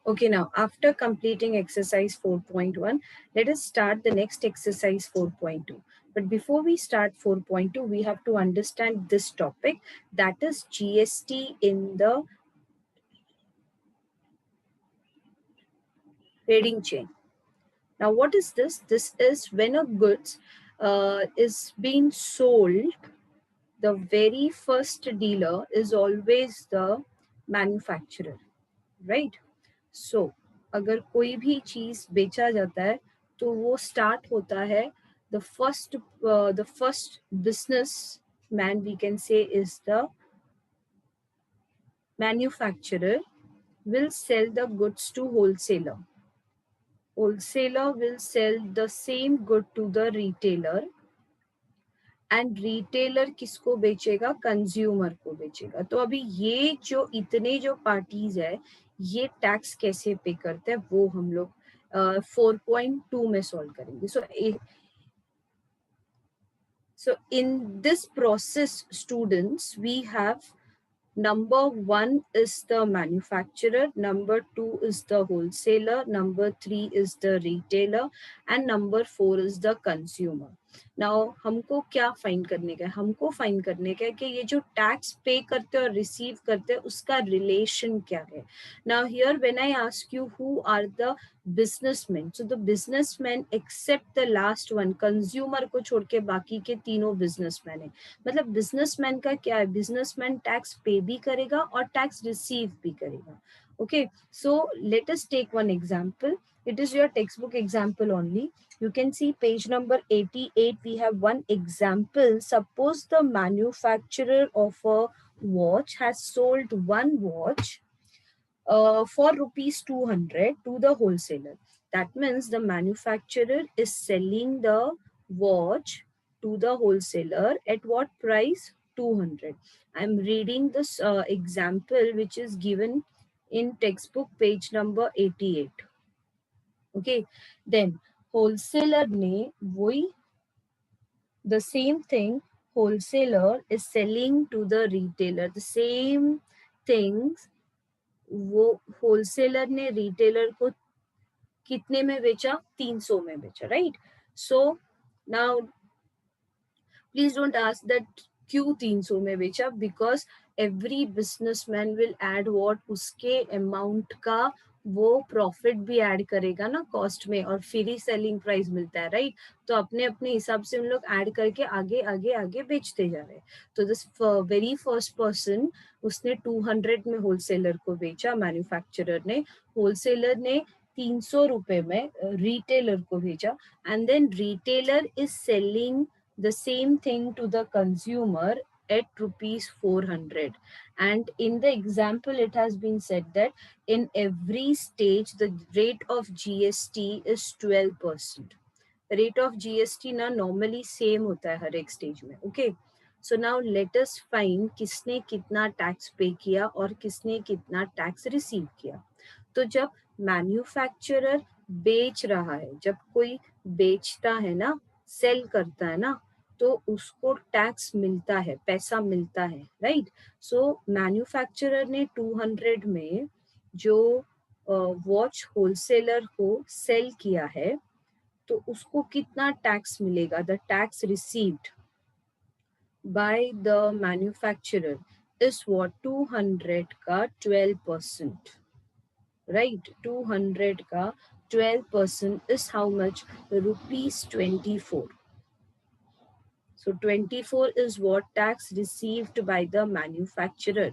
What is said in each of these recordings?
Okay, now after completing exercise 4.1, let us start the next exercise 4.2. But before we start 4.2, we have to understand this topic, that is GST in the trading chain. Now, what is this? This is when a goods is being sold, the very first dealer is always the manufacturer, right? So, अगर कोई भी चीज बेचा जाता है तो वो start होता है the first business man we can say is the manufacturer will sell the goods to wholesaler. Wholesaler will sell the same good to the retailer and retailer किसको बेचेगा, कंज्यूमर को बेचेगा. तो अभी ये जो इतने जो पार्टीज है ये टैक्स कैसे पे करते हैं वो हम लोग 4.2 में सॉल्व करेंगे. So in this process, students, we have number 1 is the manufacturer, number 2 is the wholesaler, number 3 is the retailer, and number 4 is the consumer. Now, हमको क्या फाइंड करने का है? हमको फाइंड करने का है कि ये जो टैक्स पे करते हैं और रिसीव करते हैं उसका रिलेशन क्या है. Now here when I ask you who are the businessmen, so the businessmen except the last one, consumer को छोड़ के बाकी के तीनों businessmen है. मतलब businessman का क्या है? businessman टैक्स पे भी करेगा और टैक्स रिसीव भी करेगा. Okay, so let us take one example. It is your textbook example only. You can see page number 88. We have one example. Suppose the manufacturer of a watch has sold one watch for rupees 200 to the wholesaler. That means the manufacturer is selling the watch to the wholesaler at what price? 200. I'm reading this example which is given in textbook page number 88. Okay, then wholesaler ने वही the same thing wholesaler is selling to the retailer. The same things वो wholesaler ने retailer को कितने में बेचा? 300 में बेचा, right? So now please don't ask that क्यों 300 में बेचा, because every businessman will add what, उसके अमाउंट का वो प्रॉफिट भी ऐड करेगा ना कॉस्ट में, और फिर ही सेलिंग प्राइस मिलता है, राइट? तो अपने अपने हिसाब से हम लोग ऐड करके आगे आगे आगे बेचते जा रहे हैं. तो दिस वेरी फर्स्ट पर्सन उसने 200 में होलसेलर को बेचा, मैन्युफैक्चरर ने. होलसेलर ने 300 रुपए में रिटेलर को भेजा, and then retailer is selling the same thing to the consumer at rupees 400. And in the example it has been said that in every stage the rate of GST is 12%. Rate of GST ना normally same होता है हर एक stage में. Okay, so now let us find किसने कितना tax पे किया और किसने कितना टैक्स रिसीव किया. तो जब मैन्युफैक्चरर बेच रहा है, जब कोई बेचता है ना, सेल करता है ना, तो उसको टैक्स मिलता है, पैसा मिलता है, राइट? सो मैन्युफैक्चरर ने 200 में जो वॉच होलसेलर को सेल किया है तो उसको कितना टैक्स मिलेगा? The tax received by the manufacturer is what? 200 का 12%, राइट? 200 का 12% is how much? Rupees 24. So 24 is what tax received by the manufacturer.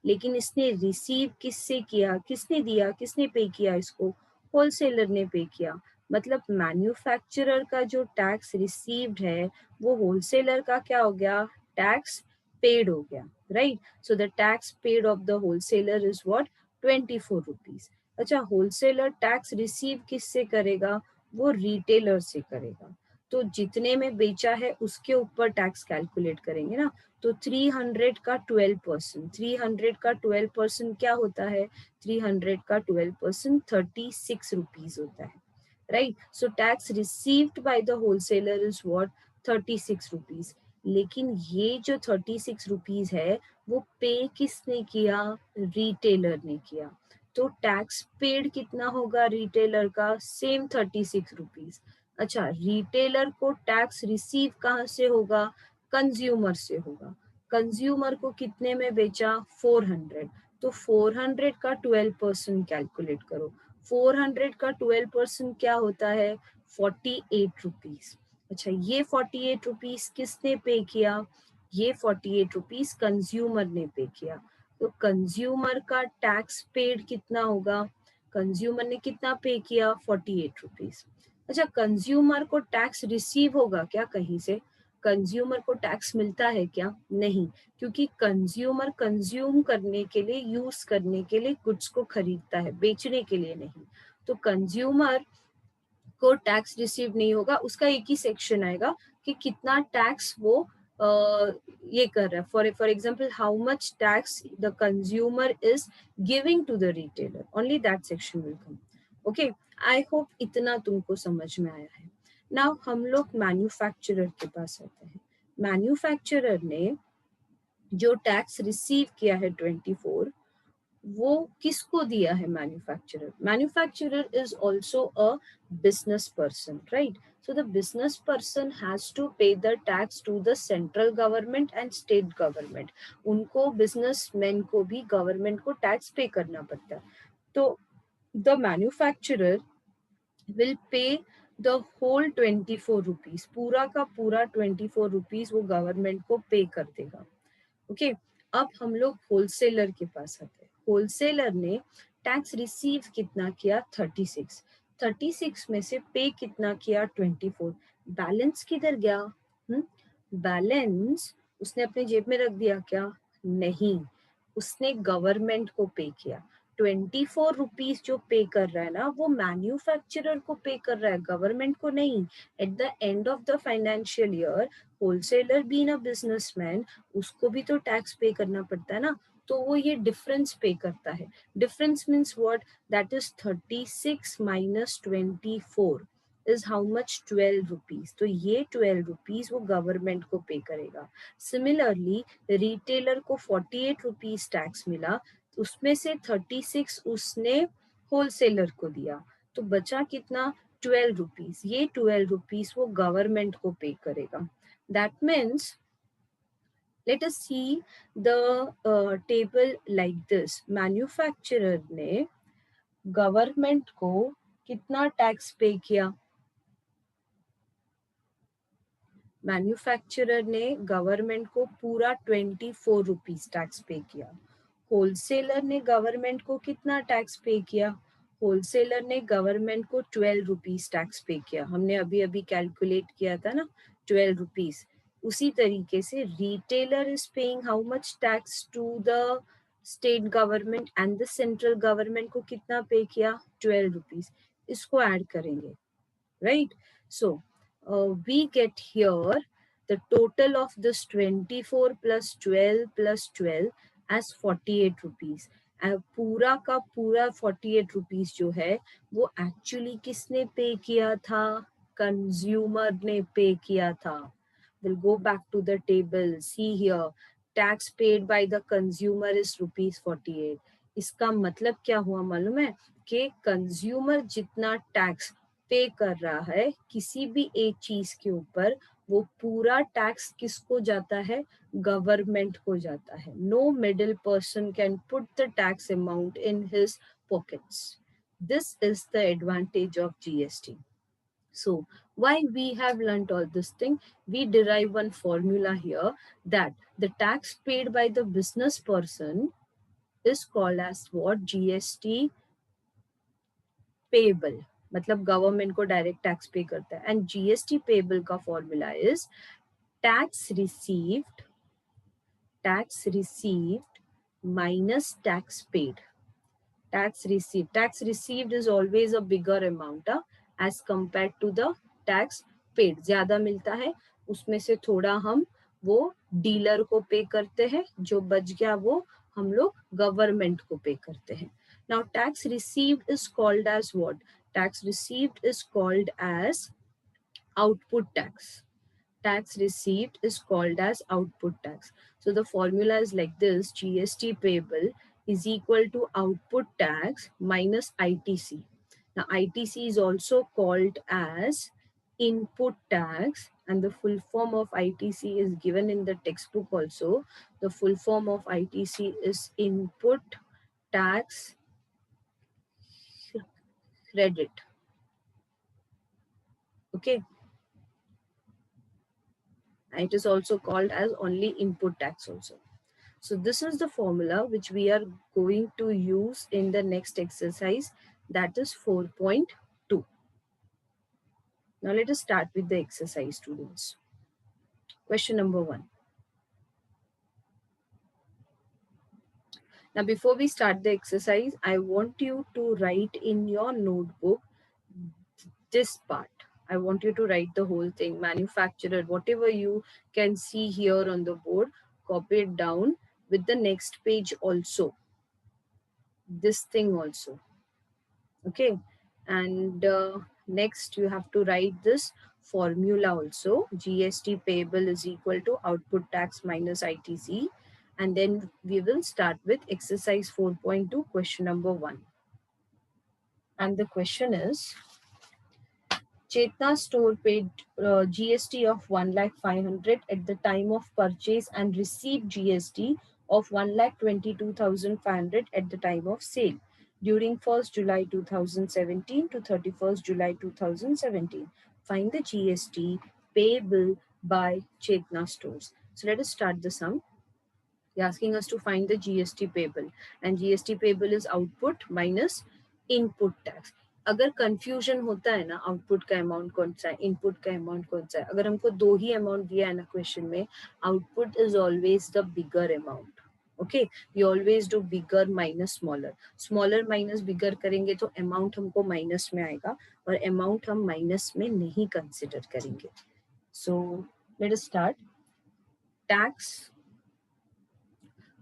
लेकिन इसने रिसीव किससे किया? किसने दिया? किसने पे किया इसको? होलसेलर ने पे किया. मतलब मैन्युफैक्चरर का जो टैक्स रिसीव्ड है वो होलसेलर का क्या हो गया? टैक्स पेड हो गया, right? So the tax paid of the wholesaler is what? 24 rupees. अच्छा, होलसेलर टैक्स रिसीव किससे करेगा? वो रिटेलर से करेगा. तो जितने में बेचा है उसके ऊपर टैक्स कैलकुलेट करेंगे ना. तो 300 का 12%, 300 का 12% क्या होता है? 300 का 12% 36 रुपीज होता है, right? So tax received by the wholesaler is what? 36 rupees. लेकिन ये जो 36 रुपीज है वो पे किसने किया? रिटेलर ने किया. तो टैक्स पेड कितना होगा रिटेलर का, सेम 36 रुपीज। अच्छा, रिटेलर को टैक्स रिसीव कहाँ से होगा, कंज्यूमर से होगा। कंज्यूमर को कितने में बेचा, 400, तो 400 का 12% कैलकुलेट करो। 400 का 12% क्या होता है, 48 रुपीज। अच्छा, ये 48 रुपीज किसने पे किया, ये 48 रुपीज कंज्यूमर ने पे किया। तो कंज्यूमर का टैक्स पेड कितना होगा, कंज्यूमर ने कितना पे किया, 48 रुपीज। अच्छा, कंज्यूमर को टैक्स रिसीव होगा क्या कहीं से, कंज्यूमर को टैक्स मिलता है क्या, नहीं, क्योंकि कंज्यूमर कंज्यूम करने के लिए, यूज करने के लिए गुड्स को खरीदता है, बेचने के लिए नहीं। तो कंज्यूमर को टैक्स रिसीव नहीं होगा, उसका एक ही सेक्शन आएगा कि कितना टैक्स वो ये कर रहा है। For example, how much tax the consumer is giving to the retailer, only that section will come. Okay, I hope इतना तुमको समझ में आया है। नाउ हम लोग मैन्युफैक्चरर के पास आते हैं। मैन्युफैक्चरर ने जो टैक्स रिसीव किया है 24, वो किसको दिया है, manufacturer. Manufacturer is also a business person, right. So the business person has to pay the tax to the central government and state government. उनको businessmen को भी government को tax pay करना पड़ता है। तो the manufacturer will pay the whole 24 rupees, पूरा का पूरा 24 rupees वो government को pay कर देगा। ओके, अब हम लोग होलसेलर के पास आते हैं। होलसेलर ने टैक्स रिसीव कितना किया, 36। 36 में से पे कितना किया, 24। बैलेंस किधर गया, बैलेंस उसने अपने जेब में रख दिया क्या, नहीं, उसने गवर्नमेंट को पे किया। 24 रुपीज जो पे कर रहा है ना, वो मैन्युफैक्चरर को पे कर रहा है, गवर्नमेंट को नहीं। At the end of the financial year, wholesaler being a businessman, उसको भी तो टैक्स पे करना पड़ता है ना, तो वो ये डिफरेंस पे करता है। Difference means what, that is 36 minus 24 is how much, 12 rupees. तो ये 12 रुपीज वो गवर्नमेंट को पे करेगा। सिमिलरली रिटेलर को 48 रुपीज टैक्स मिला, उसमें से 36 उसने होलसेलर को दिया, तो बचा कितना, 12 रुपीज। ये 12 रुपीज वो गवर्नमेंट को पे करेगा। That means, let us see the table like this. Manufacturer ने गवर्नमेंट को कितना टैक्स पे किया, मैन्युफैक्चरर ने गवर्नमेंट को पूरा 24 रुपीज टैक्स पे किया। होलसेलर ने गवर्नमेंट को कितना टैक्स पे किया, होलसेलर ने गवर्नमेंट को 12 रुपीज टैक्स पे किया। हमने अभी अभी कैलकुलेट किया था ना, 12 रुपीज। उसी तरीके से retailer is paying how much tax to the state government and the central government को कितना पे किया, 12 रुपीज। इसको ऐड करेंगे, right? So we get here the total of this 24 plus 12 plus 12 as 48 rupees. पूरा का पूरा 48 रुपीज जो है वो एक्चुअली किसने पे किया था, कंज्यूमर ने पे किया था। We'll go back to the table. See here, tax paid by the consumer is rupees 48. इसका मतलब क्या हुआ मालूम है, कि कंज्यूमर जितना टैक्स पे कर रहा है किसी भी एक चीज के ऊपर, वो पूरा टैक्स किसको जाता है, गवर्नमेंट को जाता है। No middle person can put the tax amount in his pockets. This is the advantage of GST. So why we have learnt all this thing, we derive one formula here, that the tax paid by the business person is called as what, GST payable, मतलब government को direct tax पे करता है। And GST payable का formula is tax received minus tax paid. Tax received is always a bigger amount as compared to the tax paid. ज्यादा मिलता है, उसमें से थोड़ा हम वो डीलर को पे करते हैं, जो बच गया वो हम लोग गवर्नमेंट को पे करते हैं। Now tax received is called as what? Tax received is called as output tax. Tax received is called as output tax. So the formula is like this: GST payable is equal to output tax minus ITC. Now, ITC is also called as input tax, and the full form of ITC is given in the textbook also. The full form of ITC is input tax credit. Okay. It is also called as only input tax also. So this is the formula which we are going to use in the next exercise, that is 4.2. Now let us start with the exercise, students. Question number 1. Now before we start the exercise, I want you to write in your notebook this part. I want you to write the whole thing, manufacturer, whatever you can see here on the board, copy it down with the next page also. This thing also. Okay. And next you have to write this formula also. GST payable is equal to output tax minus ITC. And then we will start with exercise 4.2, question number 1. And the question is, Chetna store paid GST of 1,500,000 at the time of purchase and received GST of 1,22,500 at the time of sale during 1st July 2017 to 31st July 2017. Find the GST payable by Chetna stores. So let us start the sum. They're asking us to find the GST payable, and GST payable is output minus input tax. अगर confusion होता है ना output का amount कौन सा है, input का amount कौन सा है, अगर हमको दो ही अमाउंट दिया है ना क्वेश्चन में, output is always the bigger amount. Okay, we always do bigger minus smaller. Smaller minus bigger करेंगे तो अमाउंट हमको माइनस में आएगा, और अमाउंट हम माइनस में नहीं कंसिडर करेंगे. So let us start. Tax.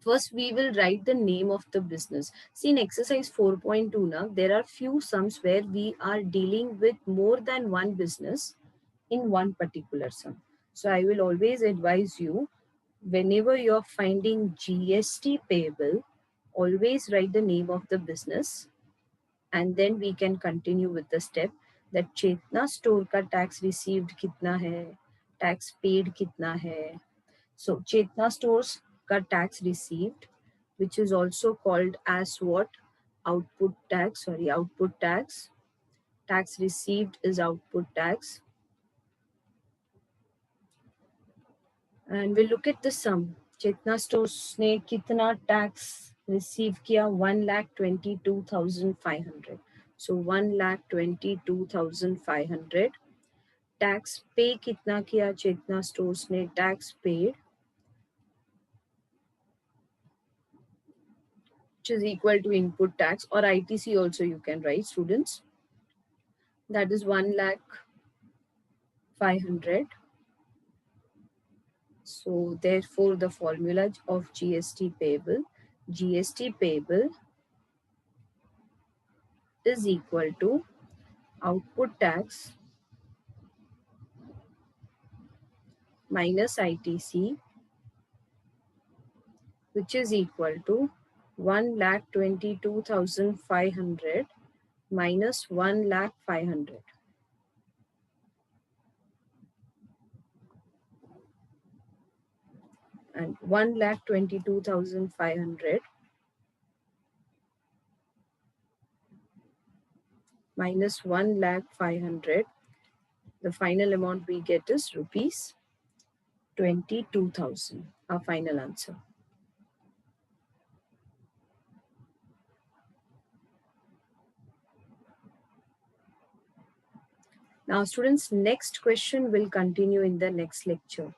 First, we will write the name of the business. See, in exercise 4.2, now, there are few sums where we are dealing with more than one business in one particular sum. So I will always advise you, whenever you're finding GST payable, always write the name of the business, and then we can continue with the step that Chetna store ka tax received kitna hai, tax paid kitna hai. So Chetna stores ka tax received, which is also called as what? Output tax, output tax. Tax received is output tax. And we'll look at the sum. Chetna stores ने कितना tax receive किया? 1,22,500. So 1,22,500. Tax pay कितना किया Chetna stores ने? Tax paid, which is equal to input tax, or ITC also you can write, students. That is 1,500,000. So therefore the formula of GST payable is equal to output tax minus ITC, which is equal to 1,22,500 minus 1,500,000. And 1,22,500 minus 1,500,000, the final amount we get is rupees 22,000, our final answer. Now students, next question will continue in the next lecture.